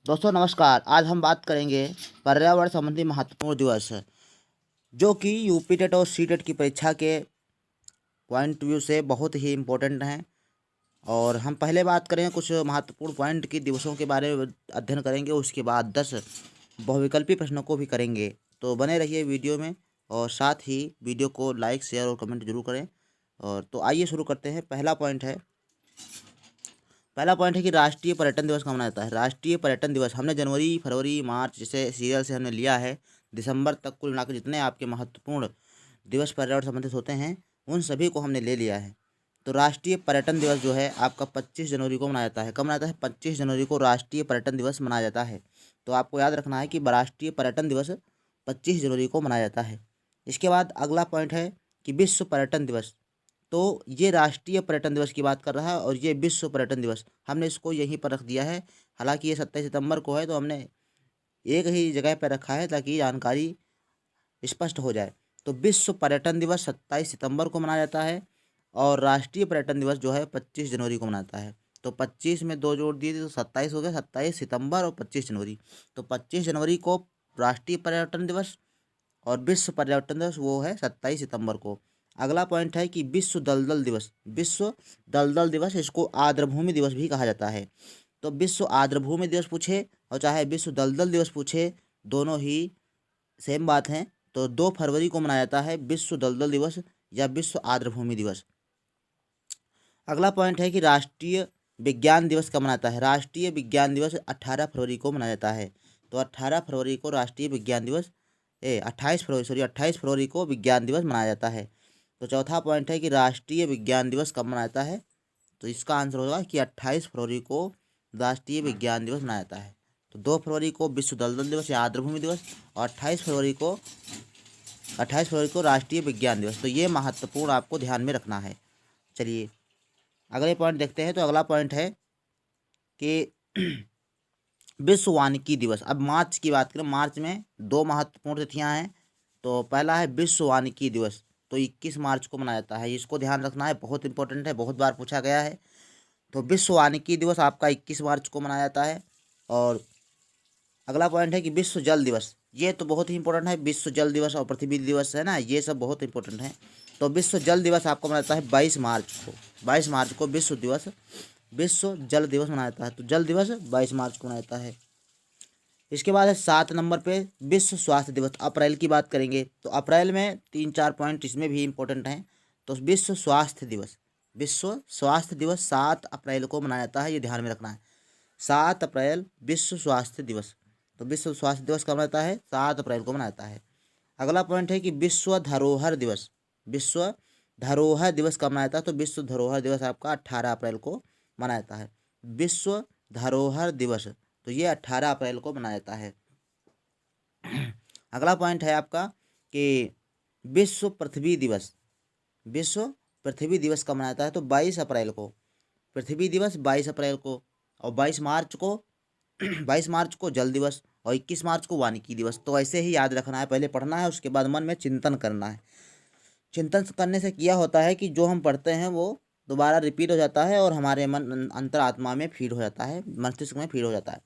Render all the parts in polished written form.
दोस्तों नमस्कार। आज हम बात करेंगे पर्यावरण संबंधी महत्वपूर्ण दिवस, जो कि यूपी टेट और सी टेट की परीक्षा के पॉइंट व्यू से बहुत ही इम्पोर्टेंट हैं। और हम पहले बात करें कुछ महत्वपूर्ण पॉइंट की दिवसों के बारे में अध्ययन करेंगे, उसके बाद 10 बहुविकल्पी प्रश्नों को भी करेंगे। तो बने रहिए वीडियो में और साथ ही वीडियो को लाइक शेयर और कमेंट जरूर करें। और तो आइए शुरू करते हैं। पहला पॉइंट है कि राष्ट्रीय पर्यटन दिवस कब मनाया जाता है। राष्ट्रीय पर्यटन दिवस हमने जनवरी फरवरी मार्च जैसे सीरियल से हमने लिया है, दिसंबर तक कुल मिलाकर जितने आपके महत्वपूर्ण दिवस पर्यावरण संबंधित होते हैं उन सभी को हमने ले लिया है। तो राष्ट्रीय पर्यटन दिवस जो है आपका 25 जनवरी को मनाया जाता है। कब मनाया जाता है? 25 जनवरी को राष्ट्रीय पर्यटन दिवस मनाया जाता है। तो आपको याद रखना है कि राष्ट्रीय पर्यटन दिवस 25 जनवरी को मनाया जाता है। इसके बाद अगला पॉइंट है कि विश्व पर्यटन दिवस। तो ये राष्ट्रीय पर्यटन दिवस की बात कर रहा है और ये विश्व पर्यटन दिवस हमने इसको यहीं पर रख दिया है। हालांकि ये 27 सितंबर को है, तो हमने एक ही जगह पर रखा है ताकि जानकारी स्पष्ट हो जाए। तो विश्व पर्यटन दिवस 27 सितंबर को मनाया जाता है और राष्ट्रीय पर्यटन दिवस जो है 25 जनवरी को मनाता है। तो 25 में 2 जोड़ दिए तो 27 हो गया, 27 सितंबर और 25 जनवरी। तो 25 जनवरी को राष्ट्रीय पर्यटन दिवस और विश्व पर्यटन दिवस वो है 27 सितंबर को। अगला पॉइंट है कि विश्व दलदल दिवस। विश्व दलदल दिवस, इसको आर्द्रभूमि दिवस भी कहा जाता है। तो विश्व आर्द्रभूमि दिवस पूछे और चाहे विश्व दलदल दिवस पूछे, दोनों ही सेम बात है। तो 2 फरवरी को मनाया जाता है विश्व दलदल दिवस या विश्व आर्द्रभूमि दिवस। अगला पॉइंट है कि राष्ट्रीय विज्ञान दिवस कब मनाता है। राष्ट्रीय विज्ञान दिवस 18 फरवरी को मनाया जाता है। तो 18 फरवरी को राष्ट्रीय विज्ञान दिवस 28 फरवरी को विज्ञान दिवस मनाया जाता है। तो चौथा पॉइंट है कि राष्ट्रीय विज्ञान दिवस कब मनाया जाता है। तो इसका आंसर होगा कि 28 फरवरी को राष्ट्रीय विज्ञान दिवस मनाया जाता है। तो 2 फरवरी को विश्व दलदल दिवस या आर्द्रभूमि दिवस और 28 फरवरी को राष्ट्रीय विज्ञान दिवस। तो ये महत्वपूर्ण आपको ध्यान में रखना है। चलिए अगले पॉइंट देखते हैं। तो अगला पॉइंट है कि विश्व वानिकी दिवस। अब मार्च की बात करें, मार्च में 2 महत्वपूर्ण तिथियां हैं। तो पहला है विश्व वानिकी दिवस, तो 21 मार्च को मनाया जाता है। इसको ध्यान रखना है, बहुत इंपॉर्टेंट है, बहुत बार पूछा गया है। तो विश्व वानिकी दिवस आपका 21 मार्च को मनाया जाता है। और अगला पॉइंट है कि विश्व जल दिवस। ये तो बहुत ही इंपॉर्टेंट है, विश्व जल दिवस और पृथ्वी दिवस है ना, ये सब बहुत इंपॉर्टेंट है। तो विश्व जल दिवस आपको मनाया जाता है 22 मार्च को। 22 मार्च को विश्व जल दिवस मनाया जाता है। तो जल दिवस 22 मार्च को मनाया जाता है। इसके बाद है 7 नंबर पे विश्व स्वास्थ्य दिवस। अप्रैल की बात करेंगे तो अप्रैल में 3-4 पॉइंट इसमें भी इम्पोर्टेंट हैं। तो विश्व स्वास्थ्य दिवस 7 अप्रैल को मनाया जाता है, ये ध्यान में रखना है। 7 अप्रैल विश्व स्वास्थ्य दिवस। तो विश्व स्वास्थ्य दिवस कब मनाता है? 7 अप्रैल को मनाता है। अगला पॉइंट है कि विश्व धरोहर दिवस। विश्व धरोहर दिवस कब मनाया जाता है? तो विश्व धरोहर दिवस आपका 18 अप्रैल को मनाया जाता है। विश्व धरोहर दिवस, तो ये 18 अप्रैल को मनाया जाता है। अगला पॉइंट है आपका कि विश्व पृथ्वी दिवस। विश्व पृथ्वी दिवस कब मनाया जाता है? तो 22 अप्रैल को पृथ्वी दिवस, 22 अप्रैल को। और 22 मार्च को 22 मार्च को जल दिवस और 21 मार्च को वानिकी दिवस। तो ऐसे ही याद रखना है, पहले पढ़ना है, उसके बाद मन में चिंतन करना है। चिंतन करने से किया होता है कि जो हम पढ़ते हैं वो दोबारा रिपीट हो जाता है और हमारे मन अंतरात्मा में फीड हो जाता है, मस्तिष्क में फीड हो जाता है।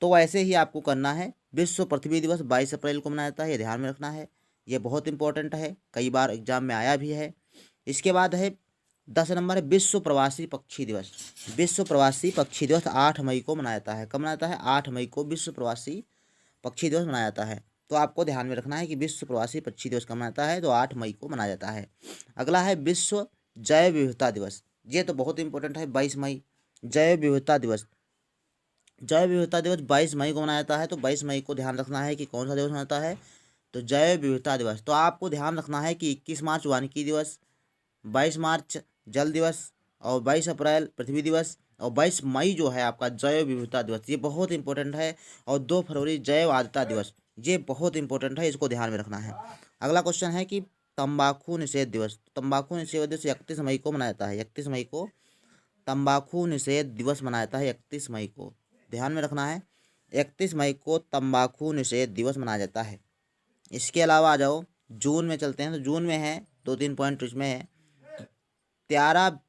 तो ऐसे ही आपको करना है। विश्व पृथ्वी दिवस 22 अप्रैल को मनाया जाता है, ये ध्यान में रखना है, ये बहुत इंपॉर्टेंट है, कई बार एग्जाम में आया भी है। इसके बाद है 10 नंबर है विश्व प्रवासी पक्षी दिवस। विश्व प्रवासी पक्षी दिवस 8 मई को मनाया जाता है। कब मनाया जाता है? 8 मई को विश्व प्रवासी पक्षी दिवस मनाया जाता है। तो आपको ध्यान में रखना है कि विश्व प्रवासी पक्षी दिवस कब मनाया जाता है? तो 8 मई को मनाया जाता है। अगला है विश्व जैव विविधता दिवस। ये तो बहुत इंपॉर्टेंट है, 22 मई जैव विविधता दिवस। जैव विविधता दिवस 22 मई को मनाया जाता है। तो 22 मई को ध्यान रखना है कि कौन सा दिवस मनाता है? तो जैव विविधता दिवस। तो आपको ध्यान रखना है कि 21 मार्च वानिकी दिवस, 22 मार्च जल दिवस और 22 अप्रैल पृथ्वी दिवस और 22 मई जो है आपका जैव विविधता दिवस, ये बहुत इंपॉर्टेंट है। और 2 फरवरी जैव आर्द्रता दिवस, ये बहुत इंपॉर्टेंट है, इसको ध्यान में रखना है। अगला क्वेश्चन है कि तंबाकू निषेध दिवस। तंबाकू निषेध दिवस 31 मई को मनाया जाता है। 31 मई को तंबाकू निषेध दिवस मनाया जाता है। 31 मई को ध्यान में रखना है, 31 मई को तंबाकू निषेध दिवस मनाया जाता है। इसके अलावा आ जाओ जून में चलते हैं। तो जून में है 2-3 पॉइंट इसमें है। 13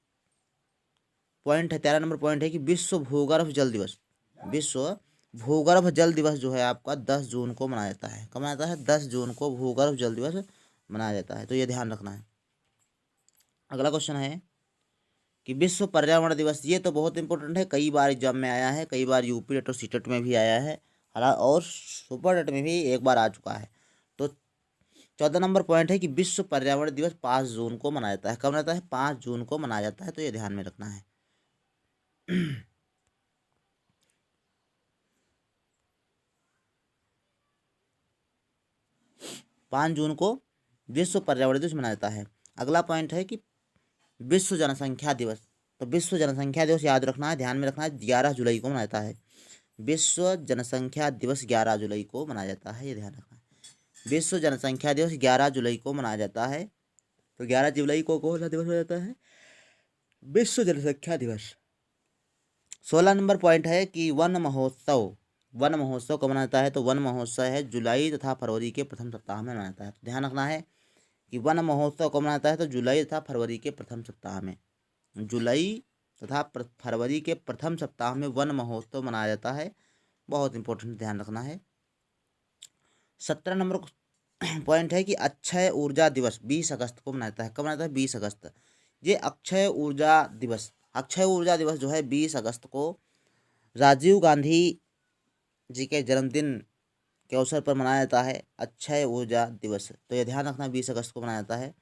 13 नंबर पॉइंट है कि विश्व भूगर्भ जल दिवस। विश्व भूगर्भ जल दिवस जो है आपका 10 जून को मनाया जाता है। कब मनाया जाता है? 10 जून को भूगर्भ जल दिवस मनाया जाता है, तो ये ध्यान रखना है। अगला क्वेश्चन है कि विश्व पर्यावरण दिवस, ये तो बहुत इंपॉर्टेंट है, कई बार एग्जाम में आया है, कई बार यूपी टेट और सीटेट में भी आया है, और सुपर टेट में भी एक बार आ चुका है। तो 14 नंबर पॉइंट है कि विश्व पर्यावरण दिवस 5 जून को मनाया जाता है। कब मनाता है? 5 जून को मनाया जाता है, तो ये ध्यान में रखना है। 5 जून को विश्व पर्यावरण दिवस मनाया जाता है। अगला पॉइंट है कि विश्व जनसंख्या दिवस, तो विश्व जनसंख्या दिवस याद रखना है, ध्यान में रखना है, 11 जुलाई को मनाया जाता है। विश्व जनसंख्या दिवस 11 जुलाई को मनाया जाता है, ये ध्यान रखना है। विश्व जनसंख्या दिवस 11 जुलाई को मनाया जाता है। तो 11 जुलाई को कौन सा दिवस हो जाता है? विश्व जनसंख्या दिवस। 16 नंबर पॉइंट है कि वन महोत्सव, वन महोत्सव कब मनाता है? तो वन महोत्सव है जुलाई तथा फरवरी के प्रथम सप्ताह में मनाता है। तो ध्यान रखना है कि वन महोत्सव कब मनाता है? तो जुलाई तथा फरवरी के प्रथम सप्ताह में, जुलाई तथा फरवरी के प्रथम सप्ताह में वन महोत्सव मनाया जाता है। बहुत इंपॉर्टेंट, ध्यान रखना है। 17 नंबर पॉइंट है कि अक्षय ऊर्जा दिवस 20 अगस्त को मनाया जाता है। कब मनाता है? 20 अगस्त। ये अक्षय ऊर्जा दिवस, अक्षय ऊर्जा दिवस जो है 20 अगस्त को राजीव गांधी जी के जन्मदिन के अवसर पर मनाया जाता है, अक्षय ऊर्जा दिवस। तो ये ध्यान रखना, 20 अगस्त को मनाया जाता है।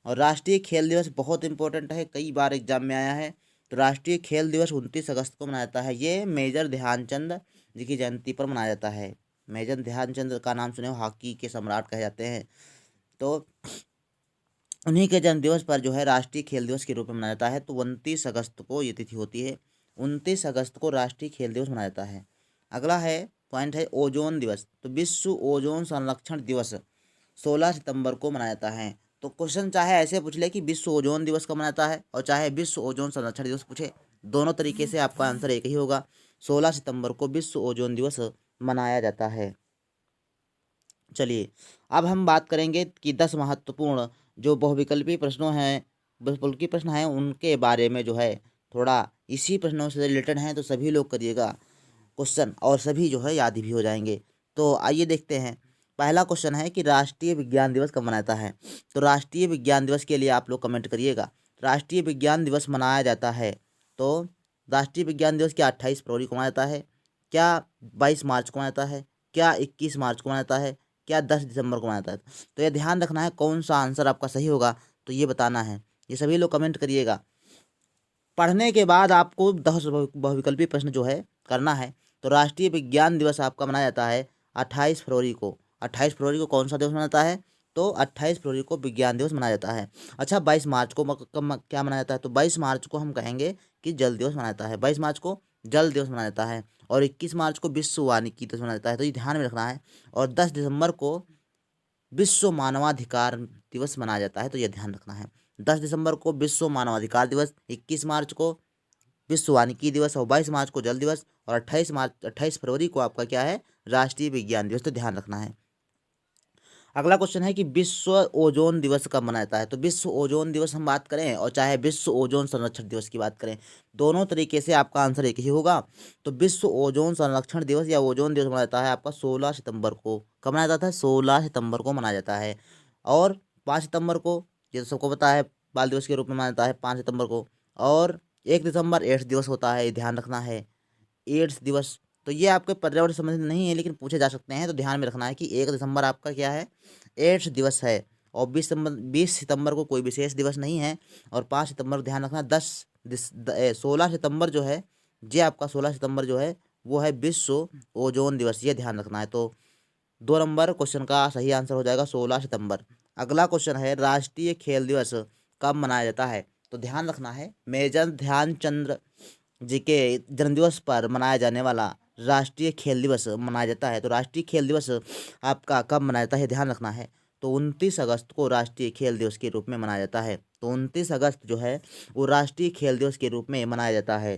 और राष्ट्रीय खेल दिवस बहुत इंपॉर्टेंट है, कई बार एग्जाम में आया है। तो राष्ट्रीय खेल दिवस 29 अगस्त को मनाया जाता है। ये मेजर ध्यानचंद जी की जयंती पर मनाया जाता है। मेजर ध्यानचंद का नाम सुने हो, हॉकी के सम्राट कहे जाते हैं। तो उन्हीं के जन्म दिवस पर जो है राष्ट्रीय खेल दिवस के रूप में मनाया जाता है। तो 29 अगस्त को ये तिथि होती है, 29 अगस्त को राष्ट्रीय खेल दिवस मनाया जाता है। अगला है पॉइंट है ओजोन दिवस, तो विश्व ओजोन संरक्षण दिवस 16 सितंबर को मनाया जाता है। तो क्वेश्चन चाहे ऐसे पूछ ले कि विश्व ओजोन दिवस कब मनाता है, और चाहे विश्व ओजोन संरक्षण दिवस पूछे, दोनों तरीके से आपका आंसर एक ही होगा। 16 सितंबर को विश्व ओजोन दिवस मनाया जाता है। चलिए अब हम बात करेंगे कि 10 महत्वपूर्ण जो बहुविकल्पी प्रश्नों हैं, बहुविकल्पी प्रश्न हैं, उनके बारे में जो है थोड़ा इसी प्रश्नों से रिलेटेड हैं, तो सभी लोग करिएगा क्वेश्चन, और सभी जो है याद भी हो जाएंगे। तो आइए देखते हैं। पहला क्वेश्चन है कि राष्ट्रीय विज्ञान दिवस कब मनाता है? तो राष्ट्रीय विज्ञान दिवस के लिए आप लोग कमेंट करिएगा। राष्ट्रीय विज्ञान दिवस मनाया जाता है, तो राष्ट्रीय विज्ञान दिवस क्या 28 फरवरी को मनाया जाता है? क्या 22 मार्च को मनाया जाता है? क्या 21 मार्च को मनाया जाता है? क्या 10 दिसंबर को मनाया जाता है? तो ये ध्यान रखना है, कौन सा आंसर आपका सही होगा, तो ये बताना है। ये सभी लोग कमेंट करिएगा। पढ़ने के बाद आपको 10 बहुविकल्पी प्रश्न जो है करना है। तो राष्ट्रीय विज्ञान दिवस आपका मनाया जाता है 28 फरवरी को। 28 फरवरी को कौन सा दिवस मनाता है? तो 28 फरवरी को विज्ञान दिवस मनाया जाता है। अच्छा, 22 मार्च को क्या मनाया जाता है? तो 22 मार्च को हम कहेंगे कि जल दिवस मनाया जाता है। 22 मार्च को जल दिवस मनाया जाता है, और 21 मार्च को विश्व वानिकी दिवस मनाया जाता है, तो ये ध्यान में रखना है। और 10 दिसंबर को विश्व मानवाधिकार दिवस मनाया जाता है, तो यह ध्यान रखना है। 10 दिसंबर को विश्व मानवाधिकार दिवस, 21 मार्च को विश्व वानिकी दिवस, और 22 मार्च को जल दिवस, और 28 फरवरी को आपका क्या है? राष्ट्रीय विज्ञान दिवस, तो ध्यान रखना है। अगला क्वेश्चन है कि विश्व ओजोन दिवस कब मनाया जाता है? तो विश्व ओजोन दिवस हम बात करें, और चाहे विश्व ओजोन संरक्षण दिवस की बात करें, दोनों तरीके से आपका आंसर एक ही होगा। तो विश्व ओजोन संरक्षण दिवस या ओजोन दिवस मनाया जाता है आपका 16 सितंबर को। कब मनाया जाता है? 16 सितंबर को मनाया जाता है। और 5 सितंबर को, ये तो सबको पता है, बाल दिवस के रूप में मनाया जाता है 5 सितंबर को। और 1 दिसंबर एड्स दिवस होता है, ध्यान रखना है, एड्स दिवस। तो ये आपके पर्यावरण संबंधित नहीं है, लेकिन पूछे जा सकते हैं, तो ध्यान में रखना है कि 1 दिसंबर आपका क्या है? एड्स दिवस है। और 20 सितंबर को कोई विशेष दिवस नहीं है। और 5 सितंबर को ध्यान रखना, 16 सितंबर जो है, ये आपका 16 सितंबर जो है वो है विश्व ओजोन दिवस, ये ध्यान रखना है। तो 2 नंबर क्वेश्चन का सही आंसर हो जाएगा 16 सितंबर। अगला क्वेश्चन है राष्ट्रीय खेल दिवस कब मनाया जाता है? तो ध्यान रखना है, मेजर ध्यानचंद जी के जन्मदिवस पर मनाया जाने वाला राष्ट्रीय खेल दिवस मनाया जाता है। तो राष्ट्रीय खेल दिवस आपका कब मनाया जाता है, ध्यान रखना है। तो 29 अगस्त को राष्ट्रीय खेल दिवस के रूप में मनाया जाता है। तो 29 अगस्त जो है वो राष्ट्रीय खेल दिवस के रूप में मनाया जाता है।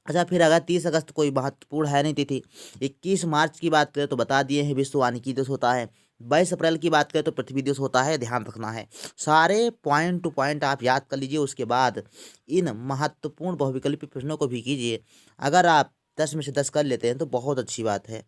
अच्छा, फिर अगर 30 अगस्त कोई महत्वपूर्ण है नहीं तिथि, 21 मार्च की बात करें तो बता दिए हैं विश्व वानिकी दिवस होता है। 22 अप्रैल की बात करें तो पृथ्वी दिवस होता है, ध्यान रखना है। सारे पॉइंट टू पॉइंट आप याद कर लीजिए, उसके बाद इन महत्वपूर्ण बहुविकल्पी प्रश्नों को भी कीजिए। अगर आप 10 में से 10 कर लेते हैं तो बहुत अच्छी बात है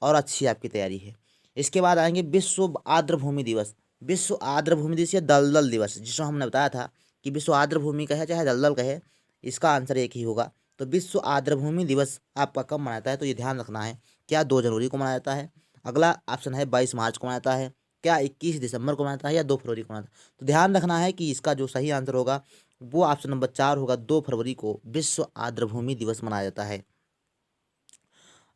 और अच्छी आपकी तैयारी है। इसके बाद आएंगे विश्व आर्द्र भूमि दिवस। विश्व आर्द्र भूमि दिवस या दलदल दिवस, जिसको हमने बताया था कि विश्व आर्द्र भूमि कहे चाहे दलदल कहे, इसका आंसर एक ही होगा। तो विश्व आर्द्र भूमि दिवस आपका कब मनाया जाता है, तो ये ध्यान रखना है। क्या 2 जनवरी को मनाया जाता है? अगला ऑप्शन है 22 मार्च को मनाया जाता है। क्या 21 दिसंबर को मनाया जाता है या 2 फरवरी को मनाया जाता है? तो ध्यान रखना है कि इसका जो सही आंसर होगा वो ऑप्शन नंबर 4 होगा। 2 फरवरी को विश्व आर्द्र भूमि दिवस मनाया जाता है।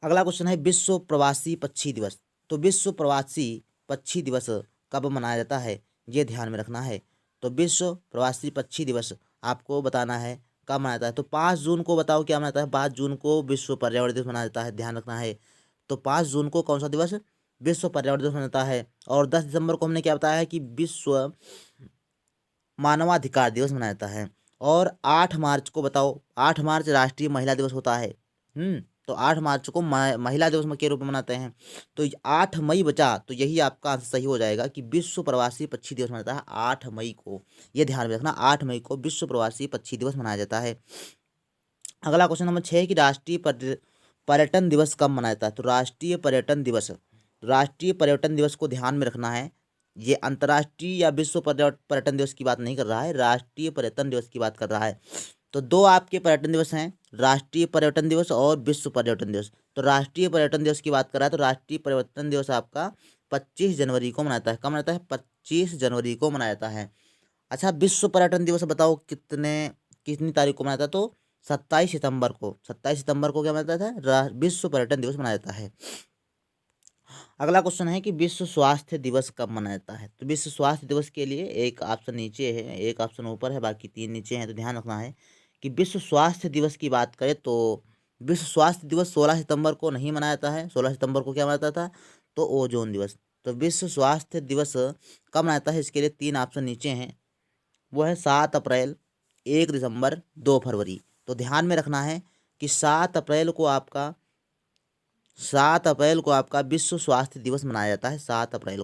अगला क्वेश्चन है विश्व प्रवासी पक्षी दिवस। तो विश्व प्रवासी पक्षी दिवस कब मनाया जाता है, ये ध्यान में रखना है। तो विश्व प्रवासी पक्षी दिवस आपको बताना है कब मनाया जाता है। तो 5 जून को बताओ क्या मनाया जाता है? 5 जून को विश्व पर्यावरण दिवस मनाया जाता है, ध्यान रखना है। तो 5 जून को कौन सा दिवस? विश्व पर्यावरण दिवस मनाया जाता है। और 10 दिसंबर को हमने क्या बताया है कि विश्व मानवाधिकार दिवस मनाया जाता है। और 8 मार्च को बताओ, 8 मार्च राष्ट्रीय महिला दिवस होता है। तो 8 मार्च को महिला दिवस के रूप में मनाते हैं। तो 8 मई बचा, तो यही आपका आंसर सही हो जाएगा कि विश्व प्रवासी पक्षी दिवस मनाता है 8 मई को। ये ध्यान में रखना, 8 मई को विश्व प्रवासी पक्षी दिवस मनाया जाता है। अगला क्वेश्चन नंबर 6 कि राष्ट्रीय पर्यटन दिवस कब मनाया जाता है? तो राष्ट्रीय पर्यटन दिवस को ध्यान में रखना है। ये अंतर्राष्ट्रीय या विश्व पर्यटन दिवस की बात नहीं कर रहा है, राष्ट्रीय पर्यटन दिवस की बात कर रहा है। तो 2 आपके पर्यटन दिवस हैं, राष्ट्रीय पर्यटन दिवस और विश्व पर्यटन दिवस। तो राष्ट्रीय पर्यटन दिवस की बात कर रहा है तो राष्ट्रीय पर्यटन दिवस आपका 25 जनवरी को मनाता है। कब मनाता है? 25 जनवरी को मनाया जाता है। अच्छा, विश्व पर्यटन दिवस बताओ कितनी तारीख को मनाया था? तो 27 सितंबर को। 27 सितंबर को क्या मनाया था? विश्व पर्यटन दिवस मनाया जाता है। अगला क्वेश्चन है कि विश्व स्वास्थ्य दिवस कब मनाया जाता है? तो विश्व स्वास्थ्य दिवस के लिए एक ऑप्शन नीचे है, एक ऑप्शन ऊपर है, बाकी 3 नीचे हैं। तो ध्यान रखना है कि विश्व स्वास्थ्य दिवस की बात करें तो विश्व स्वास्थ्य दिवस 16 सितंबर को नहीं मनाया जाता है। 16 सितंबर को क्या मनाता था? तो ओजोन दिवस। तो विश्व स्वास्थ्य दिवस कब मनाया जाता है? इसके लिए 3 ऑप्शन नीचे हैं, वो है 7 अप्रैल, 1 दिसंबर, 2 फरवरी। तो ध्यान में रखना है कि 7 अप्रैल को आपका विश्व स्वास्थ्य दिवस मनाया जाता है। 7 अप्रैल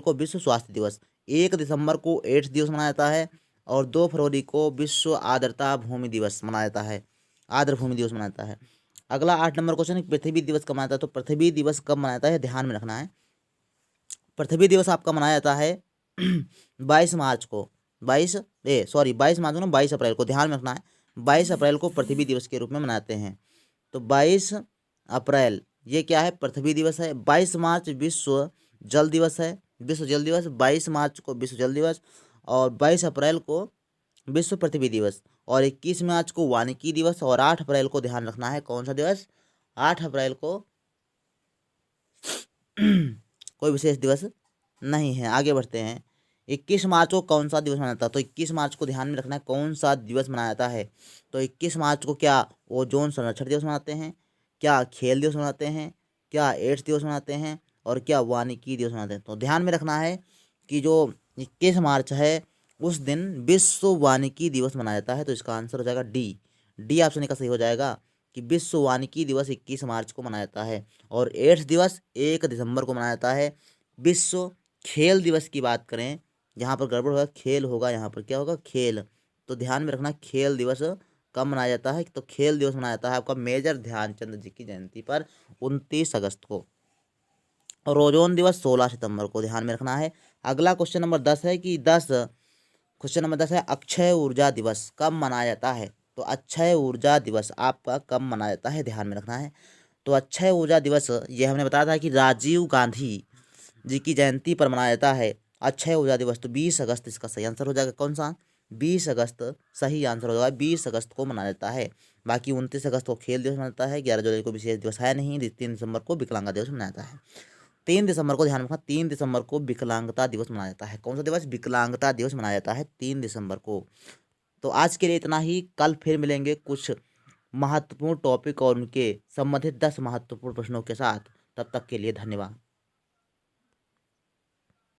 को विश्व स्वास्थ्य दिवस। 1 दिसंबर को एड्स दिवस मनाया जाता है और 2 फरवरी को विश्व आर्द्रता भूमि दिवस मनाया जाता है। आर्द्र भूमि दिवस मनाया जाता है। अगला 8 नंबर क्वेश्चन है पृथ्वी दिवस कब मनाया जाता है? तो पृथ्वी दिवस कब मनाया जाता है, ध्यान में रखना है। पृथ्वी दिवस आपका मनाया जाता है 22 मार्च को। 22 मार्च को, 22 अप्रैल को, ध्यान में रखना है। 22 अप्रैल को पृथ्वी दिवस के रूप में मनाते हैं। तो 22 अप्रैल ये क्या है? पृथ्वी दिवस है। 22 मार्च विश्व जल दिवस है, विश्व जल दिवस। 22 मार्च को विश्व जल दिवस और 22 अप्रैल को विश्व पृथ्वी दिवस और 21 मार्च को वानिकी दिवस और 8 अप्रैल को ध्यान रखना है कौन सा दिवस? 8 अप्रैल को कोई विशेष दिवस नहीं है। आगे बढ़ते हैं। 21 मार्च को कौन सा दिवस मनाता है? तो 21 मार्च को ध्यान में रखना है कौन सा दिवस मनाया जाता है। तो 21 मार्च को क्या ओजोन संरक्षण दिवस मनाते हैं, क्या खेल दिवस मनाते हैं, क्या एड्स दिवस मनाते हैं और क्या वानिकी दिवस मनाते हैं? तो ध्यान में रखना है कि जो 21 मार्च है उस दिन विश्व वानिकी दिवस मनाया जाता है। तो इसका आंसर हो जाएगा डी ऑप्शन का सही हो जाएगा कि विश्व वानिकी दिवस 21 मार्च को मनाया जाता है। और एड्स दिवस 1 दिसंबर को मनाया जाता है। विश्व खेल दिवस की बात करें, यहाँ पर गड़बड़ होगा, खेल होगा, यहाँ पर क्या होगा? खेल। तो ध्यान में रखना खेल दिवस कब मनाया जाता है? तो खेल दिवस मनाया जाता है आपका मेजर ध्यानचंद जी की जयंती पर 29 अगस्त को। और ओजोन दिवस 16 सितंबर को, ध्यान में रखना है। अगला क्वेश्चन नंबर 10 है कि क्वेश्चन नंबर 10 है अक्षय ऊर्जा दिवस कब मनाया जाता है? तो अक्षय ऊर्जा दिवस आपका कब मनाया जाता है, ध्यान में रखना है। तो अक्षय ऊर्जा दिवस ये हमने बताया था कि राजीव गांधी जी की जयंती पर मनाया जाता है अक्षय ऊर्जा दिवस। तो 20 अगस्त इसका सही आंसर हो जाएगा। कौन सा? 20 अगस्त सही आंसर हो जाएगा। 20 अगस्त को मनाया जाता है। बाकी 29 अगस्त को खेल दिवस मनाता है। 11 जुलाई को विशेष दिवस है नहीं। 3 दिसंबर को विकलांगता दिवस मनाया जाता है। 3 दिसंबर को ध्यान रखना, 3 दिसंबर को विकलांगता दिवस मनाया जाता है। कौन सा दिवस? विकलांगता दिवस मनाया जाता है 3 दिसंबर को। तो आज के लिए इतना ही। कल फिर मिलेंगे कुछ महत्वपूर्ण टॉपिक और उनके संबंधित 10 महत्वपूर्ण प्रश्नों के साथ। तब तक के लिए धन्यवाद।